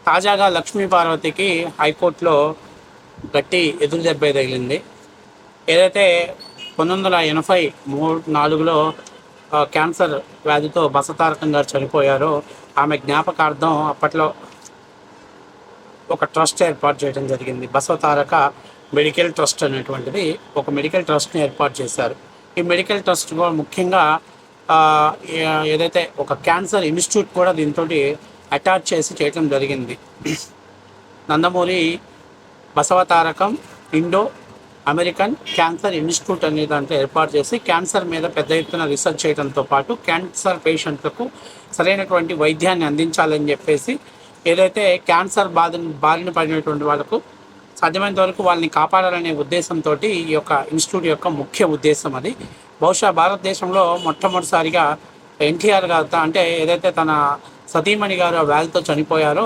తాజాగా లక్ష్మీ పార్వతికి హైకోర్టులో గట్టి ఎదురు దెబ్బ తగిలింది. ఏదైతే 1984లో క్యాన్సర్ వ్యాధితో బసతారకం గారు చనిపోయారో ఆమె జ్ఞాపకార్థం అప్పట్లో ఒక ట్రస్ట్ ఏర్పాటు చేయడం జరిగింది. బసవతారక మెడికల్ ట్రస్ట్ అనేటువంటిది ఒక మెడికల్ ట్రస్ట్ని ఏర్పాటు చేశారు. ఈ మెడికల్ ట్రస్ట్ ముఖ్యంగా ఏదైతే ఒక క్యాన్సర్ ఇన్స్టిట్యూట్ కూడా దీంతో అటాచ్ చేసి చేయడం జరిగింది. Nandamuri Basavatarakam Indo American cancer institute అనే దాంట్లో ఏర్పాటు చేసి క్యాన్సర్ మీద పెద్ద ఎత్తున రీసెర్చ్ చేయడంతో పాటు క్యాన్సర్ పేషెంట్లకు సరైనటువంటి వైద్యాన్ని అందించాలని చెప్పేసి ఏదైతే క్యాన్సర్ బారిన పడినటువంటి వాళ్ళకు సాధ్యమైనంత వరకు వాళ్ళని కాపాడాలనే ఉద్దేశంతో ఈ యొక్క ఇన్స్టిట్యూట్ యొక్క ముఖ్య ఉద్దేశం అది. బహుశా భారతదేశంలో మొట్టమొదటిసారిగా ఎన్టీఆర్ గారు అంటే ఏదైతే తన సతీమణి గారు ఆ వ్యాధితో చనిపోయారో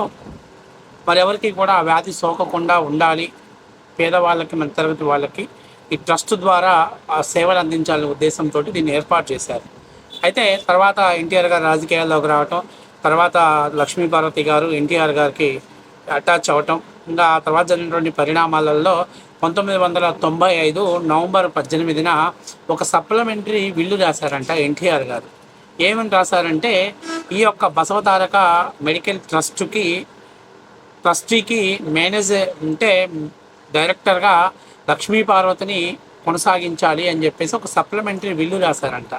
మరెవరికి కూడా ఆ వ్యాధి సోకకుండా ఉండాలి, పేదవాళ్ళకి మధ్యతరగతి వాళ్ళకి ఈ ట్రస్ట్ ద్వారా ఆ సేవలు అందించాలనే ఉద్దేశంతో దీన్ని ఏర్పాటు చేశారు. అయితే తర్వాత ఎన్టీఆర్ గారు రాజకీయాల్లోకి రావటం, తర్వాత లక్ష్మీ పార్వతి గారు ఎన్టీఆర్ గారికి అటాచ్ అవ్వటం, ఇంకా ఆ తర్వాత జరిగినటువంటి పరిణామాలలో 1995 నవంబర్ 18న ఒక సప్లిమెంటరీ విల్లు రాశారంట ఎన్టీఆర్ గారు. ఏమని రాశారంటే ఈ యొక్క బసవతారక మెడికల్ ట్రస్టీకి మేనేజర్ అంటే డైరెక్టర్గా లక్ష్మీ పార్వతిని కొనసాగించాలి అని చెప్పేసి ఒక సప్లిమెంటరీ విల్లు రాశారంట.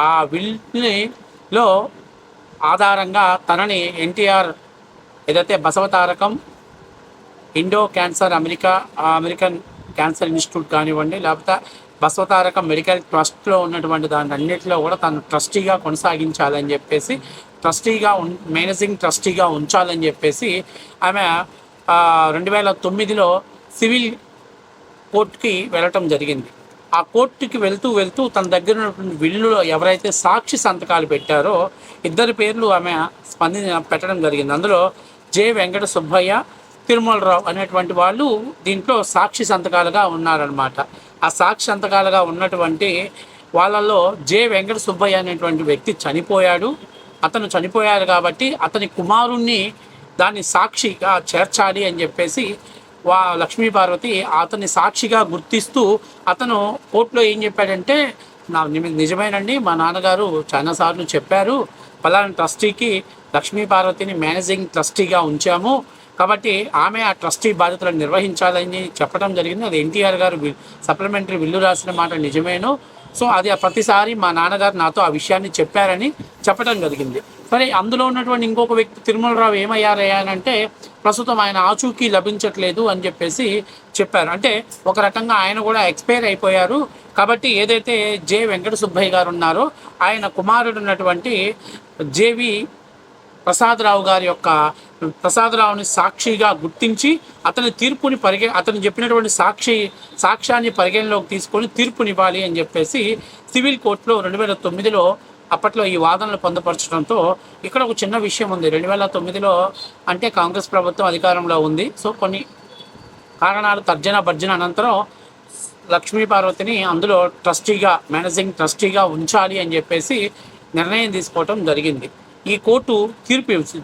ఆ విల్లులో ఆధారంగా తనని ఎన్టీఆర్ ఏదైతే Basavatarakam Indo cancer American cancer institute కానివ్వండి, లేకపోతే బసవతారక మెడికల్ ట్రస్ట్లో ఉన్నటువంటి దాని అన్నింటిలో కూడా తను ట్రస్టీగా కొనసాగించాలని చెప్పేసి మేనేజింగ్ ట్రస్టీగా ఉంచాలని చెప్పేసి ఆమె 2009లో సివిల్ కోర్టుకి వెళ్ళటం జరిగింది. ఆ కోర్టుకి వెళ్తూ తన దగ్గర ఉన్నటువంటి విల్లులో ఎవరైతే సాక్షి సంతకాలు పెట్టారో ఇద్దరి పేర్లు ఆమె పెట్టడం జరిగింది. అందులో జె వెంకట సుబ్బయ్య, తిరుమలరావు అనేటువంటి వాళ్ళు దీంట్లో సాక్షి సంతకాలుగా ఉన్నారనమాట. ఆ సాక్షి సంతకాలుగా ఉన్నటువంటి వాళ్ళల్లో జె వెంకట సుబ్బయ్య అనేటువంటి వ్యక్తి చనిపోయాడు. అతను చనిపోయాడు కాబట్టి అతని కుమారుణ్ణి దాన్ని సాక్షిగా చేర్చాలి అని చెప్పేసి లక్ష్మీ పార్వతి అతన్ని సాక్షిగా గుర్తిస్తూ అతను కోర్టులో ఏం చెప్పాడంటే, నిజమేనండి, మా నాన్నగారు చాలాసార్లు చెప్పారు పలానా ట్రస్టీకి లక్ష్మీ పార్వతిని మేనేజింగ్ ట్రస్టీగా ఉంచాము కాబట్టి ఆమె ఆ ట్రస్టీ బాధ్యతలను నిర్వహించాలని చెప్పడం జరిగింది. అది ఎన్టీఆర్ గారు సప్లిమెంటరీ విల్లు రాసిన మాట నిజమేను. సో అది ప్రతిసారి మా నాన్నగారు నాతో ఆ విషయాన్ని చెప్పారని చెప్పడం జరిగింది. సరే, అందులో ఉన్నటువంటి ఇంకొక వ్యక్తి తిరుమలరావు ఏమయ్యారంటే ప్రస్తుతం ఆయన ఆచూకీ లభించట్లేదు అని చెప్పేసి చెప్పారు. అంటే ఒక రకంగా ఆయన కూడా ఎక్స్పైర్ అయిపోయారు కాబట్టి ఏదైతే జె వెంకట సుబ్బయ్య గారు ఉన్నారో ఆయన కుమారుడు ఉన్నటువంటి జేవి ప్రసాదరావుని సాక్షిగా గుర్తించి అతని తీర్పుని అతను చెప్పినటువంటి సాక్ష్యాన్ని పరిగణలోకి తీసుకొని తీర్పునివ్వాలి అని చెప్పేసి సివిల్ కోర్టులో 2009లో అప్పట్లో ఈ వాదనలు పొందపరచడంతో ఇక్కడ ఒక చిన్న విషయం ఉంది. 2009లో అంటే కాంగ్రెస్ ప్రభుత్వం అధికారంలో ఉంది. సో కొన్ని కారణాలు తర్జన భర్జన అనంతరం లక్ష్మీ పార్వతిని అందులో మేనేజింగ్ ట్రస్టీగా ఉంచాలి అని చెప్పేసి నిర్ణయం తీసుకోవటం జరిగింది. ఈ కోర్టు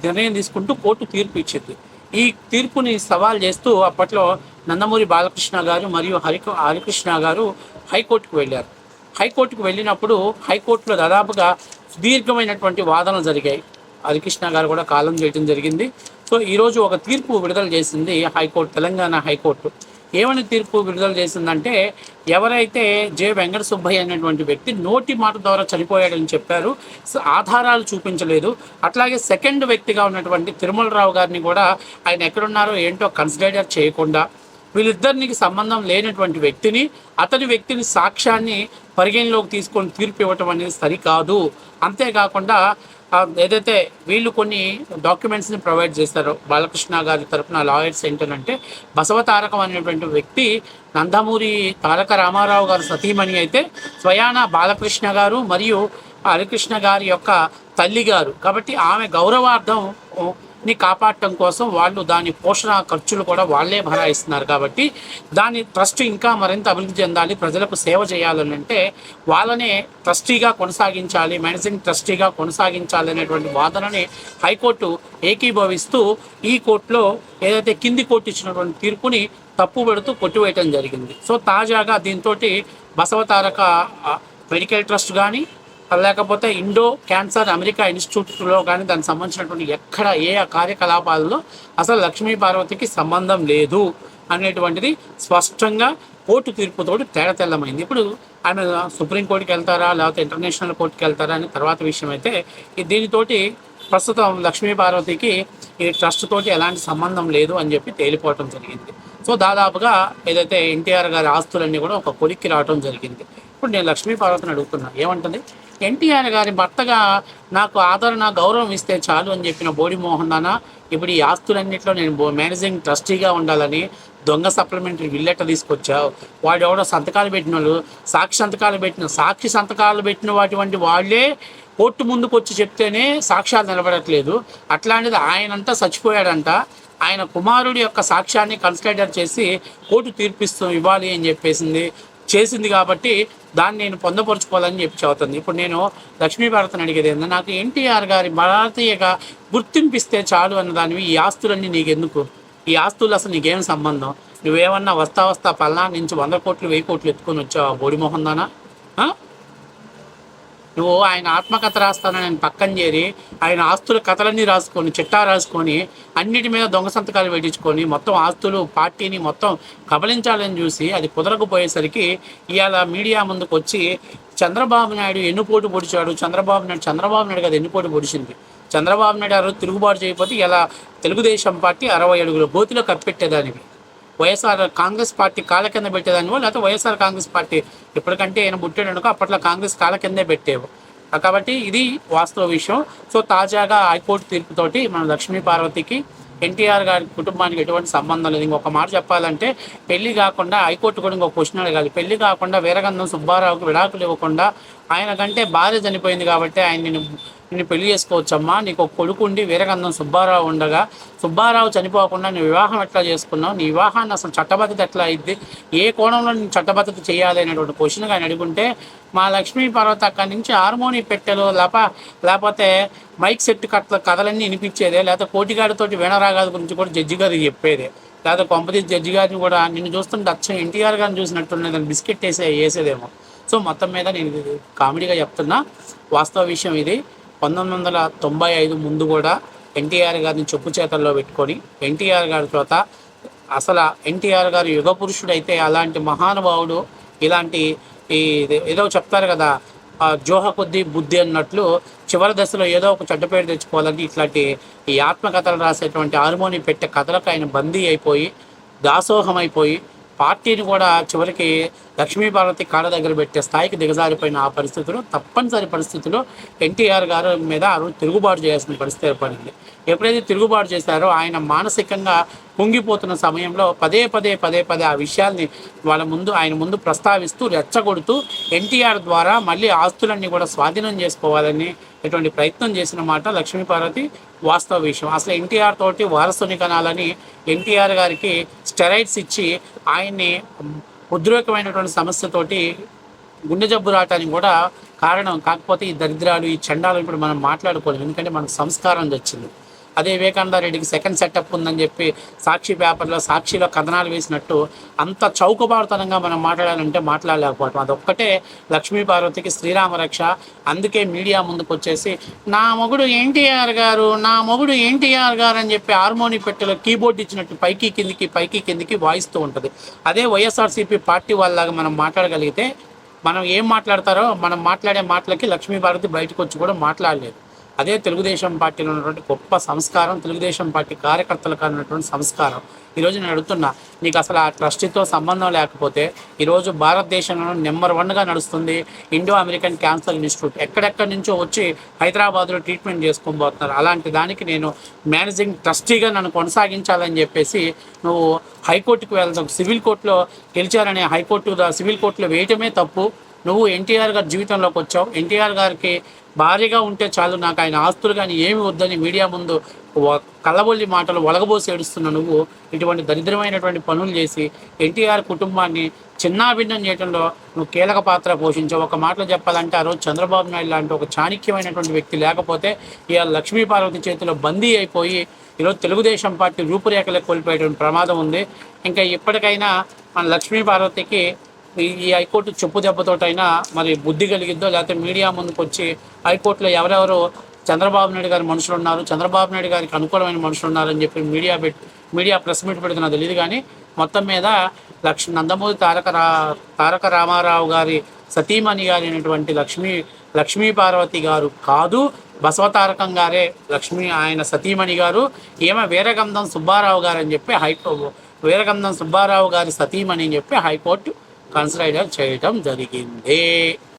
నిర్ణయం తీసుకుంటూ కోర్టు తీర్పు ఇచ్చింది. ఈ తీర్పుని సవాల్ చేస్తూ అప్పట్లో నందమూరి బాలకృష్ణ గారు మరియు హరికృష్ణ గారు హైకోర్టుకు వెళ్ళారు. హైకోర్టుకు వెళ్ళినప్పుడు హైకోర్టులో దాదాపుగా సుదీర్ఘమైనటువంటి వాదనలు జరిగాయి. హరికృష్ణ గారు కూడా కాలం చేయడం జరిగింది. సో ఈరోజు ఒక తీర్పు విడుదల చేసింది హైకోర్టు, తెలంగాణ హైకోర్టు. ఏమని తీర్పు విడుదల చేసిందంటే, ఎవరైతే జె వెంకట సుబ్బయ్య అనేటువంటి వ్యక్తి నోటి మాట ద్వారా చనిపోయాడని చెప్పారు, ఆధారాలు చూపించలేదు. అట్లాగే సెకండ్ వ్యక్తిగా ఉన్నటువంటి తిరుమలరావు గారిని కూడా ఆయన ఎక్కడున్నారో ఏంటో కన్సిడర్ చేయకుండా వీళ్ళిద్దరికి సంబంధం లేనటువంటి వ్యక్తిని సాక్ష్యాన్ని పరిగణలోకి తీసుకొని తీర్పు ఇవ్వటం అనేది సరికాదు. అంతేకాకుండా ఏదైతే వీళ్ళు కొన్ని డాక్యుమెంట్స్ని ప్రొవైడ్ చేస్తారో బాలకృష్ణ గారి తరఫున లాయర్స్ ఏంటంటే, బసవతారకం అనేటువంటి వ్యక్తి నందమూరి తారక రామారావు గారు సతీమణి అయితే స్వయాన బాలకృష్ణ గారు మరియు హరికృష్ణ గారి యొక్క తల్లి గారు కాబట్టి ఆమె గౌరవార్థం ని కాపాడటం కోసం వాళ్ళు దాని పోషణ ఖర్చులు కూడా వాళ్ళే భరాయిస్తున్నారు. కాబట్టి దాని ట్రస్ట్ ఇంకా మరింత అభివృద్ధి చెందాలి, ప్రజలకు సేవ చేయాలని అంటే వాళ్ళనే ట్రస్టీగా కొనసాగించాలి, మేనేజింగ్ ట్రస్టీగా కొనసాగించాలి అనేటువంటి వాదనని హైకోర్టు ఏకీభవిస్తూ ఈ కోర్టులో ఏదైతే కింది కోర్టు ఇచ్చినటువంటి తీర్పుని తప్పు పెడుతూ కొట్టివేయటం జరిగింది. సో తాజాగా దీంతో బసవతారక మెడికల్ ట్రస్ట్ కానీ లేకపోతే ఇండో క్యాన్సర్ అమెరికా ఇన్స్టిట్యూట్లో కానీ దానికి సంబంధించినటువంటి ఎక్కడ ఏ కార్యకలాపాలలో అసలు లక్ష్మీ పార్వతికి సంబంధం లేదు అనేటువంటిది స్పష్టంగా కోర్టు తీర్పుతోటి తేడతెల్లమైంది. ఇప్పుడు ఆమె సుప్రీంకోర్టుకి వెళ్తారా లేకపోతే ఇంటర్నేషనల్ కోర్టుకి వెళ్తారా అనే తర్వాత విషయం అయితే దీనితోటి ప్రస్తుతం లక్ష్మీ పార్వతికి ఈ ట్రస్ట్ తోటి ఎలాంటి సంబంధం లేదు అని చెప్పి తేలిపోవటం జరిగింది. సో దాదాపుగా ఏదైతే ఎన్టీఆర్ గారి ఆస్తులన్నీ కూడా ఒక కొలిక్కి రావడం జరిగింది. ఇప్పుడు నేను లక్ష్మీ పార్వతిని అడుగుతున్నా, ఏమంటుంది? ఎన్టీఆర్ గారి భర్తగా నాకు ఆదరణ గౌరవం ఇస్తే చాలు అని చెప్పిన బోడి మోహన్ నాన్న ఇప్పుడు ఈ ఆస్తులన్నింటిలో నేను మేనేజింగ్ ట్రస్టీగా ఉండాలని దొంగ సప్లిమెంటరీ విల్లెట తీసుకొచ్చావు. వాడు ఎవడో సంతకాలు పెట్టిన వాళ్ళు సాక్షి సంతకాలు పెట్టిన వాటి వాళ్ళే కోర్టు ముందుకు వచ్చి చెప్తేనే సాక్ష్యాలు నిలబడట్లేదు. అట్లాంటిది ఆయనంతా చచ్చిపోయాడంట, ఆయన కుమారుడి యొక్క సాక్ష్యాన్ని కన్సిడర్ చేసి కోర్టు తీర్పిస్తూ ఇవ్వాలి అని చేసింది కాబట్టి దాన్ని నేను పొందపరుచుకోవాలని చెప్పి చదువుతుంది. ఇప్పుడు నేను లక్ష్మీ భారతిని అడిగేది ఏంటంటే, నాకు ఎన్టీఆర్ గారి భారతీయగా గుర్తింపిస్తే చాలు అన్న దానివి ఈ ఆస్తులన్నీ నీకెందుకు? ఈ ఆస్తులు అసలు నీకేం సంబంధం? నువ్వేమన్నా వస్తా పల్నాడు నుంచి 100 కోట్లు 1000 కోట్లు ఎత్తుకొని వచ్చావా బోడిమోహన్ దానా? నువ్వు ఆయన ఆత్మకథ రాస్తానని ఆయన పక్కన చేరి ఆయన ఆస్తుల కథలన్నీ రాసుకొని చిట్టా రాసుకొని అన్నిటి మీద దొంగ సంతకాలు పెట్టించుకొని మొత్తం ఆస్తులు పార్టీని మొత్తం కబలించాలని చూసి అది కుదరకపోయేసరికి ఇవాళ మీడియా ముందుకు వచ్చి చంద్రబాబు నాయుడు ఎన్నుపోటు పొడిచాడు, చంద్రబాబు నాయుడు కదా ఎన్నుపోటు పొడిచింది. చంద్రబాబు నాయుడు గారు తిరుగుబాటు చేయకపోతే ఇలా తెలుగుదేశం పార్టీ 60 అడుగుల గోతిలో కప్పెట్టేదానికి, వైఎస్ఆర్ కాంగ్రెస్ పార్టీ కాళ్ళ కింద పెట్టేదానివో, లేకపోతే వైఎస్ఆర్ కాంగ్రెస్ పార్టీ ఎప్పటికంటే ఆయన పుట్టాడనుకో అప్పట్లో కాంగ్రెస్ కాళ్ళ కిందే పెట్టేవు. కాబట్టి ఇది వాస్తవ విషయం. సో తాజాగా హైకోర్టు తీర్పుతోటి మన లక్ష్మీ పార్వతికి ఎన్టీఆర్ గారి కుటుంబానికి ఎటువంటి సంబంధం లేదు. ఇంకొక మాట చెప్పాలంటే, పెళ్లి కాకుండా హైకోర్టు కూడా ఇంకొక క్వశ్చన్ అడగాలి. పెళ్లి కాకుండా వీరగంధం సుబ్బారావుకి విడాకులు ఇవ్వకుండా ఆయన కంటే భార్య చనిపోయింది కాబట్టి ఆయన నిన్ను పెళ్లి చేసుకోవచ్చమ్మా, నీకు ఒక కొడుకు ఉండి వీరగంధం సుబ్బారావు ఉండగా సుబ్బారావు చనిపోకుండా నీ వివాహం ఎట్లా చేసుకున్నావు? నీ వివాహాన్ని అసలు చట్టబద్ధత ఎట్లా అయింది? ఏ కోణంలో నేను చట్టబద్ధత చేయాలి అనేటువంటి క్వశ్చన్గా ఆయన అడుగుంటే, మా లక్ష్మీ పార్వతి అక్కడి నుంచి హార్మోని పెట్టెలు లేకపోతే మైక్ సెట్ కథలన్నీ వినిపించేదే, లేకపోతే కోటిగాడితోటి వీణరాగాల గురించి కూడా జడ్జి గారికి చెప్పేదే, లేకపోతే కొంపతీసి జడ్జి గారిని కూడా నిన్ను చూస్తుంటే అచ్చం ఎన్టీఆర్ గారిని చూసినట్టున్నది దాన్ని బిస్కెట్ వేసేదేమో. సో మొత్తం మీద నేను ఇది కామెడీగా చెప్తున్నా, వాస్తవ విషయం ఇది. 1995 ముందు కూడా ఎన్టీఆర్ గారిని చెప్పు చేతల్లో పెట్టుకొని ఎన్టీఆర్ గారి తర్వాత అసలు ఎన్టీఆర్ గారు యుగ పురుషుడు అయితే అలాంటి మహానుభావుడు ఇలాంటి ఏదో చెప్తారు కదా, జోహ కొద్దీ బుద్ధి అన్నట్లు చివరి దశలో ఏదో ఒక చెడ్డపేరు తెచ్చుకోవాలని ఇట్లాంటి ఈ ఆత్మకథలు రాసేటువంటి హార్మోని పెట్టే కథలకు ఆయన బందీ అయిపోయి దాసోహం అయిపోయి పార్టీని కూడా చివరికి లక్ష్మీ పార్వతి కాళ్ళ దగ్గర పెట్టే స్థాయికి దిగజారిపోయిన ఆ పరిస్థితుల్లో తప్పనిసరి పరిస్థితుల్లో ఎన్టీఆర్ గారి మీద ఆ రోజు తిరుగుబాటు చేయాల్సిన పరిస్థితి ఏర్పడింది. ఎప్పుడైతే తిరుగుబాటు చేశారో ఆయన మానసికంగా కుంగిపోతున్న సమయంలో పదే ఆ విషయాల్ని ఆయన ముందు ప్రస్తావిస్తూ రెచ్చగొడుతూ ఎన్టీఆర్ ద్వారా మళ్ళీ ఆస్తులన్నీ కూడా స్వాధీనం చేసుకోవాలని ఎటువంటి ప్రయత్నం చేసిన మాట లక్ష్మీ పార్వతి వాస్తవ విషయం. అసలు ఎన్టీఆర్ తోటి వారసుని కనాలని ఎన్టీఆర్ గారికి స్టెరాయిడ్స్ ఇచ్చి ఆయన్ని ఉద్రేకమైనటువంటి సమస్యతోటి గుండె జబ్బు రావటానికి కూడా కారణం. కాకపోతే ఈ దరిద్రాలు ఈ చండాలు ఇప్పుడు మనం మాట్లాడుకోలేము, ఎందుకంటే మనకు సంస్కారం వచ్చింది. అదే వివేకానంద రెడ్డికి సెకండ్ సెటప్ ఉందని చెప్పి సాక్షిలో కథనాలు వేసినట్టు అంత చౌకబారుతనంగా మనం మాట్లాడాలంటే మాట్లాడలేకపోవటం, అదొక్కటే లక్ష్మీ పార్వతికి శ్రీరామ రక్ష. అందుకే మీడియా ముందుకు వచ్చేసి నా మొగుడు ఎన్టీఆర్ గారు అని చెప్పి హార్మోని పెట్టెలో కీబోర్డ్ ఇచ్చినట్టు పైకి కిందికి వాయిస్తూ ఉంటుంది. అదే వైఎస్ఆర్సీపీ పార్టీ వాళ్ళలాగా మనం మాట్లాడగలిగితే మనం ఏం మాట్లాడతారో మనం మాట్లాడే మాటలకి లక్ష్మీ పార్వతి బయటకు వచ్చి కూడా మాట్లాడలేదు. అదే తెలుగుదేశం పార్టీలో ఉన్నటువంటి గొప్ప సంస్కారం, తెలుగుదేశం పార్టీ కార్యకర్తలకు ఉన్నటువంటి సంస్కారం. ఈరోజు నేను అడుగుతున్నా, నీకు అసలు ఆ ట్రస్టీతో సంబంధం లేకపోతే ఈరోజు భారతదేశంలో నెంబర్ 1గా నడుస్తుంది ఇండో అమెరికన్ క్యాన్సర్ ఇన్స్టిట్యూట్. ఎక్కడెక్కడి నుంచో వచ్చి హైదరాబాద్లో ట్రీట్మెంట్ చేసుకోబోతున్నారు. అలాంటి దానికి నేను మేనేజింగ్ ట్రస్టీగా నన్ను కొనసాగించాలని చెప్పేసి నువ్వు హైకోర్టుకు వెళ్తావు. సివిల్ కోర్టులో గెలిచారనే సివిల్ కోర్టులో వేయటమే తప్పు. నువ్వు ఎన్టీఆర్ గారి జీవితంలోకి వచ్చావు, ఎన్టీఆర్ గారికి భార్యగా ఉంటే చాలు, నాకు ఆయన ఆస్తులు కానీ ఏమి వద్దని మీడియా ముందు కళ్ళబొల్లి మాటలు ఒలగబోసి ఏడుస్తున్న నువ్వు ఇటువంటి దరిద్రమైనటువంటి పనులు చేసి ఎన్టీఆర్ కుటుంబాన్ని చిన్నాభిన్నం చేయడంలో నువ్వు కీలక పాత్ర పోషించావు. ఒక మాటలో చెప్పాలంటే ఆ రోజు చంద్రబాబు నాయుడు లాంటి ఒక చాణక్యమైనటువంటి వ్యక్తి లేకపోతే ఇవాళ లక్ష్మీపార్వతి చేతిలో బందీ అయిపోయి ఈరోజు తెలుగుదేశం పార్టీ రూపురేఖలు కోల్పోయేటువంటి ప్రమాదం ఉంది. ఇంకా ఇప్పటికైనా మన లక్ష్మీపార్వతికి ఈ హైకోర్టు చెప్పు దెబ్బతోటైనా మరి బుద్ధి కలిగిద్దో, లేకపోతే మీడియా ముందుకు వచ్చి హైకోర్టులో ఎవరెవరు చంద్రబాబు నాయుడు గారి మనుషులు ఉన్నారు, చంద్రబాబు నాయుడు గారికి అనుకూలమైన మనుషులు ఉన్నారని చెప్పి మీడియా ప్రెస్ మీట్ పెడుతున్నా తెలియదు. కానీ మొత్తం మీద నందమూరి తారక రామారావు గారి సతీమణి గారి అయినటువంటి లక్ష్మీ పార్వతి గారు కాదు, బసవతారకం గారే ఆయన సతీమణి గారు. ఈమె వీరగంధం సుబ్బారావు గారు అని చెప్పి వీరగంధం సుబ్బారావు గారి సతీమణి అని చెప్పి హైకోర్టు కన్సిడర్ చేయడం జరిగింది.